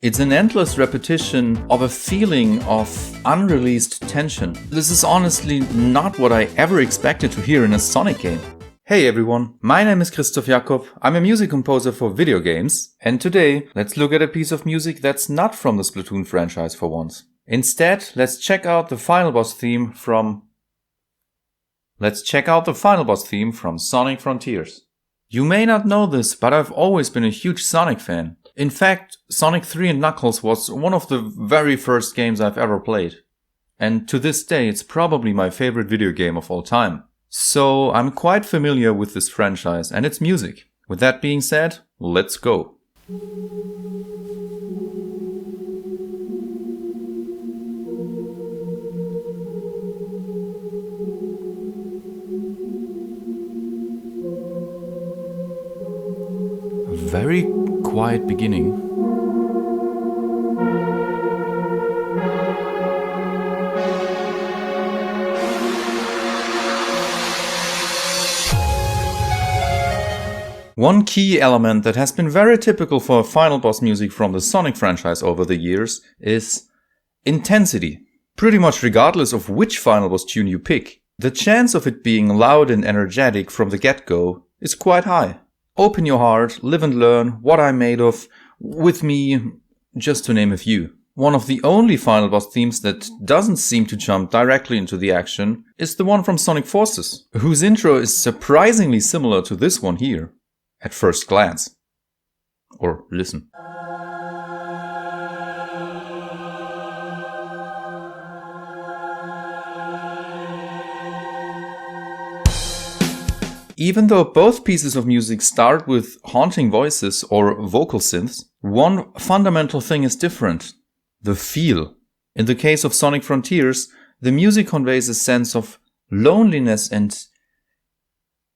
It's an endless repetition of a feeling of unreleased tension. This is honestly not what I ever expected to hear in a Sonic game. Hey everyone, my name is Christoph Jakob, I'm a music composer for video games, and today let's look at a piece of music that's not from the Splatoon franchise for once. Instead, let's check out the final boss theme from Sonic Frontiers. You may not know this, but I've always been a huge Sonic fan. In fact, Sonic 3 and Knuckles was one of the very first games I've ever played. And to this day, it's probably my favorite video game of all time. So I'm quite familiar with this franchise and its music. With that being said, let's go. A very quiet beginning. One key element that has been very typical for final boss music from the Sonic franchise over the years is intensity. Pretty much regardless of which final boss tune you pick, the chance of it being loud and energetic from the get-go is quite high. Open your heart, live and learn, what I'm made of, with me, just to name a few. One of the only final boss themes that doesn't seem to jump directly into the action is the one from Sonic Forces, whose intro is surprisingly similar to this one here, at first glance. Or listen. Even though both pieces of music start with haunting voices or vocal synths, one fundamental thing is different: the feel. In the case of Sonic Frontiers, the music conveys a sense of loneliness and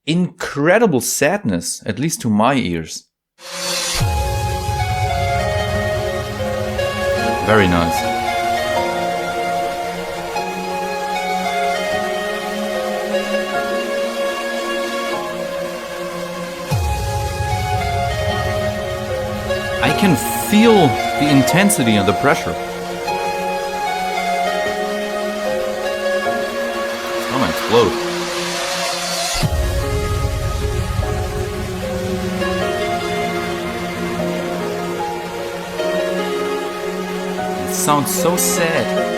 incredible sadness, at least to my ears. Very nice. I can feel the intensity and the pressure. It's gonna explode. It sounds so sad.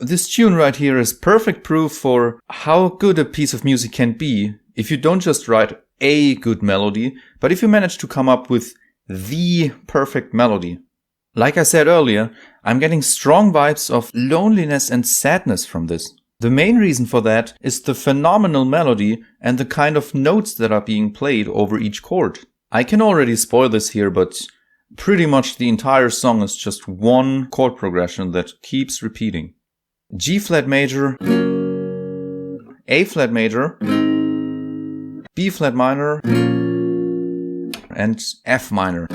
This tune right here is perfect proof for how good a piece of music can be if you don't just write a good melody, but if you manage to come up with the perfect melody. Like I said earlier, I'm getting strong vibes of loneliness and sadness from this. The main reason for that is the phenomenal melody and the kind of notes that are being played over each chord. I can already spoil this here, but pretty much the entire song is just one chord progression that keeps repeating. G flat major, A flat major, B flat minor, and F minor.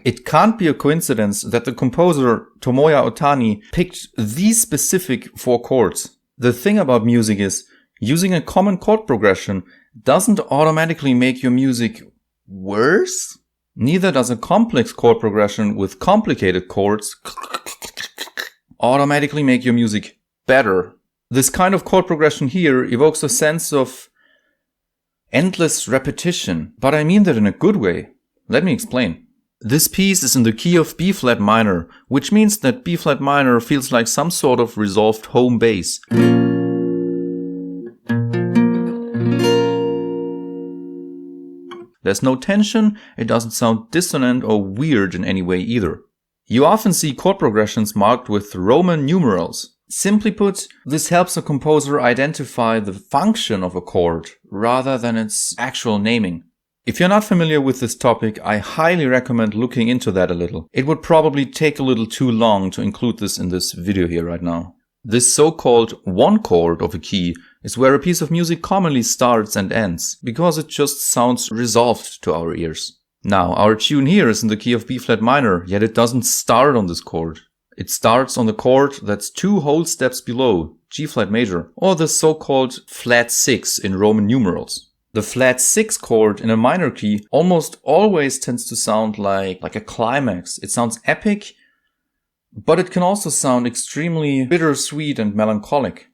It can't be a coincidence that the composer Tomoya Otani picked these specific four chords. The thing about music is, using a common chord progression doesn't automatically make your music worse. Neither does a complex chord progression with complicated chords automatically make your music better. This kind of chord progression here evokes a sense of endless repetition, but I mean that in a good way. Let me explain. This piece is in the key of B flat minor, which means that B flat minor feels like some sort of resolved home bass. There's no tension, it doesn't sound dissonant or weird in any way either. You often see chord progressions marked with Roman numerals. Simply put, this helps a composer identify the function of a chord rather than its actual naming. If you're not familiar with this topic, I highly recommend looking into that a little. It would probably take a little too long to include this in this video here right now. This so-called one chord of a key is where a piece of music commonly starts and ends, because it just sounds resolved to our ears. Now, our tune here is in the key of B flat minor, yet it doesn't start on this chord. It starts on the chord that's 2 whole steps below, G flat major, or the so-called flat 6 in Roman numerals. The flat 6 chord in a minor key almost always tends to sound like a climax. It sounds epic, but it can also sound extremely bittersweet and melancholic.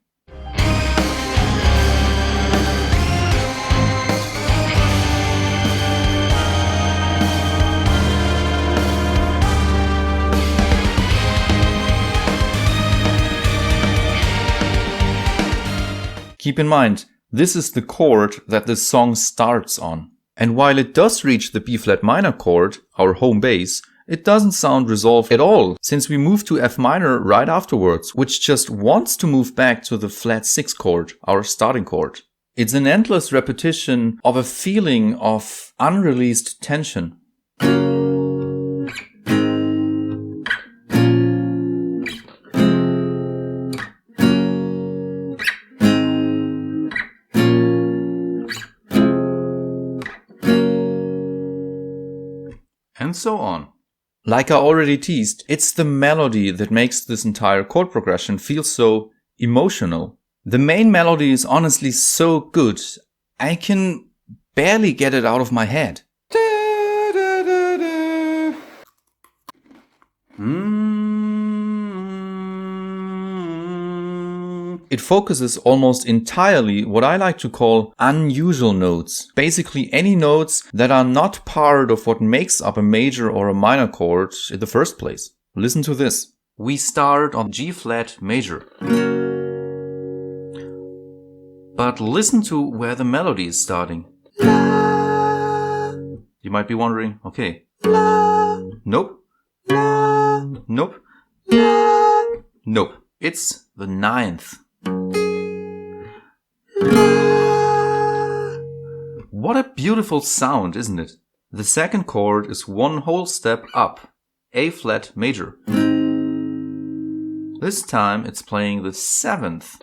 Keep in mind, this is the chord that the song starts on. And while it does reach the B flat minor chord, our home base, it doesn't sound resolved at all, since we move to F minor right afterwards, which just wants to move back to the flat 6 chord, our starting chord. It's an endless repetition of a feeling of unreleased tension. And so on. Like I already teased, it's the melody that makes this entire chord progression feel so emotional. The main melody is honestly so good, I can barely get it out of my head. It focuses almost entirely what I like to call unusual notes. Basically any notes that are not part of what makes up a major or a minor chord in the first place. Listen to this. We start on G flat major. But listen to where the melody is starting. You might be wondering, okay. Nope. Nope. Nope. It's the 9th. What a beautiful sound, isn't it? The second chord is 1 whole step up, A flat major. This time it's playing the 7th.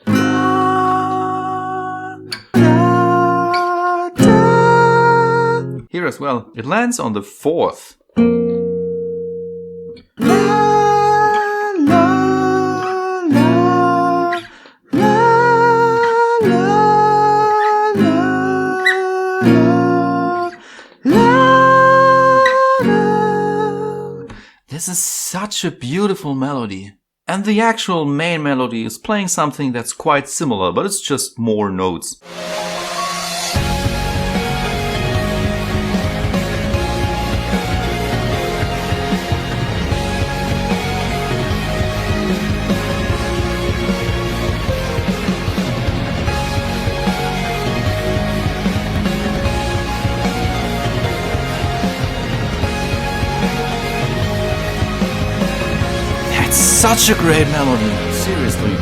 Here as well, it lands on the 4th. This is such a beautiful melody. And the actual main melody is playing something that's quite similar, but it's just more notes. Such a great melody, seriously.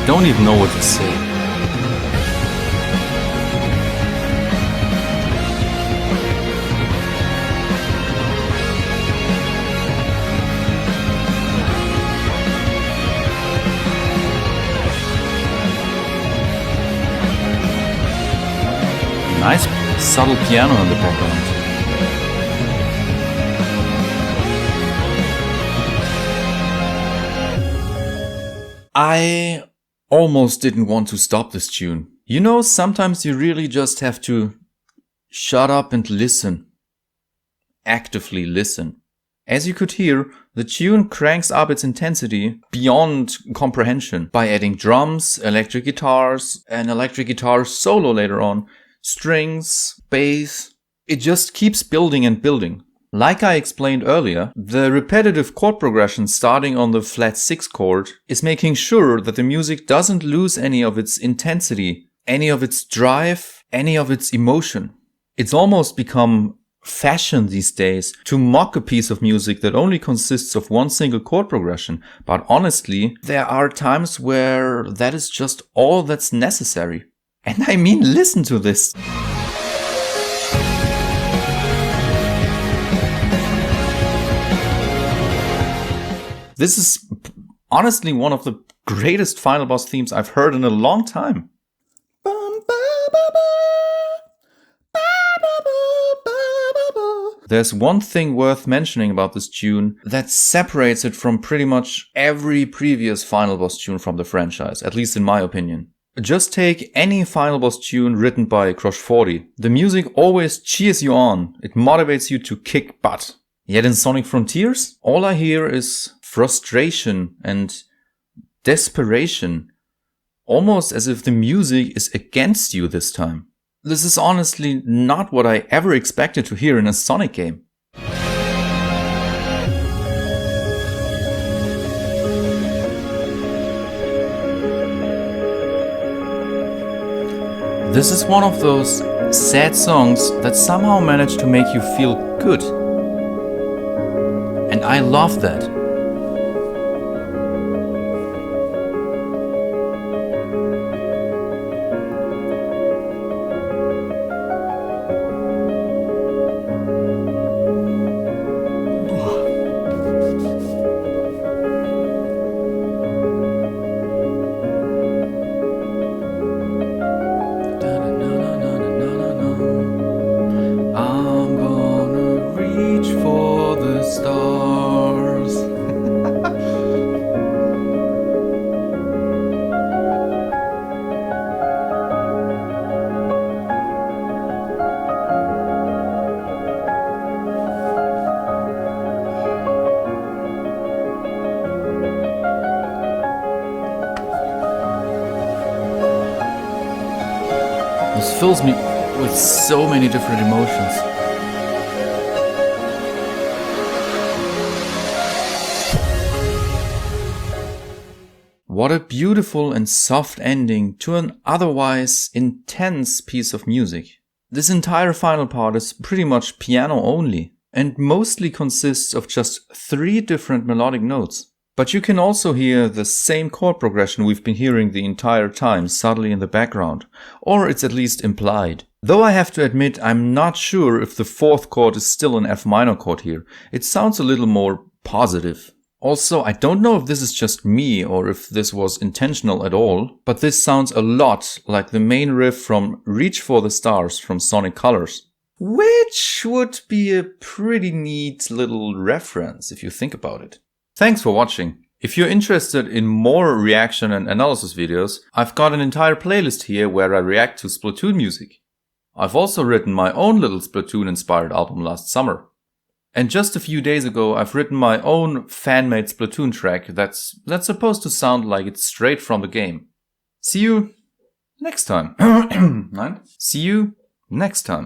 Don't even know what to say. Nice subtle piano in the background. I almost didn't want to stop this tune. You know, sometimes you really just have to shut up and listen. Actively listen. As you could hear, the tune cranks up its intensity beyond comprehension by adding drums, electric guitars, an electric guitar solo later on, strings, bass. It just keeps building and building. Like I explained earlier, the repetitive chord progression starting on the flat 6 chord is making sure that the music doesn't lose any of its intensity, any of its drive, any of its emotion. It's almost become fashion these days to mock a piece of music that only consists of one single chord progression, but honestly, there are times where that is just all that's necessary. And I mean, listen to this. This is honestly one of the greatest final boss themes I've heard in a long time. There's one thing worth mentioning about this tune that separates it from pretty much every previous final boss tune from the franchise, at least in my opinion. Just take any final boss tune written by Crush 40. The music always cheers you on, it motivates you to kick butt. Yet in Sonic Frontiers, all I hear is frustration and desperation, almost as if the music is against you this time. This is honestly not what I ever expected to hear in a Sonic game. This is one of those sad songs that somehow manage to make you feel good. And I love that. This fills me with so many different emotions. What a beautiful and soft ending to an otherwise intense piece of music. This entire final part is pretty much piano only and mostly consists of just 3 different melodic notes. But you can also hear the same chord progression we've been hearing the entire time subtly in the background, or it's at least implied. Though I have to admit I'm not sure if the 4th chord is still an F minor chord here. It sounds a little more positive. Also, I don't know if this is just me or if this was intentional at all, but this sounds a lot like the main riff from Reach for the Stars from Sonic Colors. Which would be a pretty neat little reference if you think about it. Thanks for watching. If you're interested in more reaction and analysis videos, I've got an entire playlist here where I react to Splatoon music. I've also written my own little Splatoon-inspired album last summer. And just a few days ago, I've written my own fan-made Splatoon track that's supposed to sound like it's straight from the game. See you next time. See you next time.